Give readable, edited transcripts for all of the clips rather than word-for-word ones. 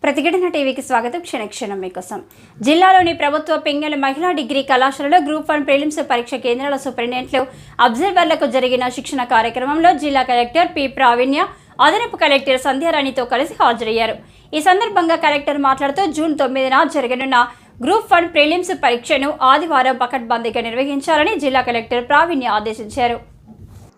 ప్రతిఘటన టీవీకి స్వాగతం. క్షణక్షణం మీకోసం. జిల్లాలోని ప్రభుత్వ పింగళ మహిళా డిగ్రీ కళాశాలలో గ్రూప్ 1 ప్రిలిమ్స్ పరీక్ష కేంద్రాల సూపరింటెండెంట్లు అబ్జర్వర్లకు జరిగిన శిక్షణ కార్యక్రమంలో జిల్లా కలెక్టర్ పి ప్రావీణ్య, అదనపు కలెక్టర్ సంధ్యారాణితో కలిసి హాజరయ్యారు. ఈ సందర్భంగా కలెక్టర్ మాట్లాడుతూ జూన్ 9న జరగనున్న గ్రూప్ 1 ప్రిలిమ్స్ పరీక్షను ఆదివారం పకడ్బందీగా నిర్వహించాలని జిల్లా కలెక్టర్ ప్రావీణ్య ఆదేశించారు.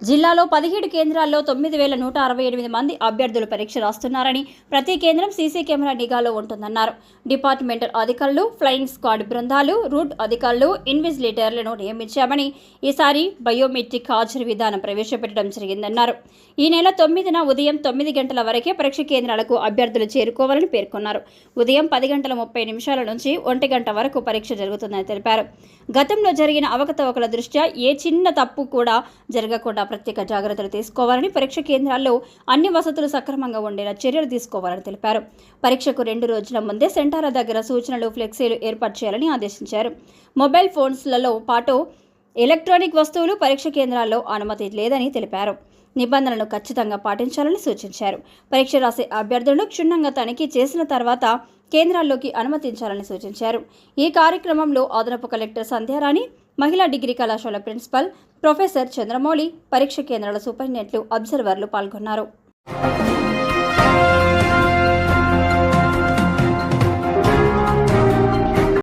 జిల్లాలో 17 కేంద్రాల్లో 9,168 మంది అభ్యర్థులు పరీక్ష రాస్తున్నారని, ప్రతి కేంద్రం సీసీ కెమెరా నిఘాలో ఉంటుందన్నారు. డిపార్ట్మెంటల్ అధికారులు, ఫ్లయింగ్ స్క్వాడ్ బృందాలు, రూట్ అధికారులు, ఇన్విజిలేటర్లను నియమించామని, ఈసారి బయోమెట్రిక్ హాజరు విధానం ప్రవేశపెట్టడం జరిగిందన్నారు. ఈ నెల 9న ఉదయం 9 గంటల వరకే పరీక్ష కేంద్రాలకు అభ్యర్థులు చేరుకోవాలని పేర్కొన్నారు. ఉదయం 10:30 నుంచి 1 గంట వరకు పరీక్ష జరుగుతుందని తెలిపారు. గతంలో జరిగిన అవకతవకల దృష్ట్యా ఏ చిన్న తప్పు కూడా జరగకుండా ప్రత్యేక జాగ్రత్తలు తీసుకోవాలని, పరీక్ష కేంద్రాల్లో అన్ని వసతులు సక్రమంగా ఉండేలా చర్యలు తీసుకోవాలని తెలిపారు. పరీక్షకు 2 రోజుల ముందే సెంటర్ల దగ్గర సూచనలు, ఫ్లెక్సీలు ఏర్పాటు చేయాలని ఆదేశించారు. మొబైల్ ఫోన్స్లలో పాటు ఎలక్ట్రానిక్ వస్తువులు పరీక్ష కేంద్రాల్లో అనుమతి లేదని తెలిపారు. నిబంధనలను ఖచ్చితంగా పాటించాలని సూచించారు. పరీక్ష రాసే అభ్యర్థులను క్షుణ్ణంగా తనిఖీ చేసిన తర్వాత కేంద్రాల్లోకి అనుమతించాలని సూచించారు. ఈ కార్యక్రమంలో అదనపు కలెక్టర్ సంధ్యారాణి, మహిళా డిగ్రీ కళాశాల ప్రిన్సిపల్ ప్రొఫెసర్ చంద్రమౌళి, పరీక్ష కేంద్రాల సూపరింటెండెంట్లు, అబ్జర్వర్లు పాల్గొన్నారు.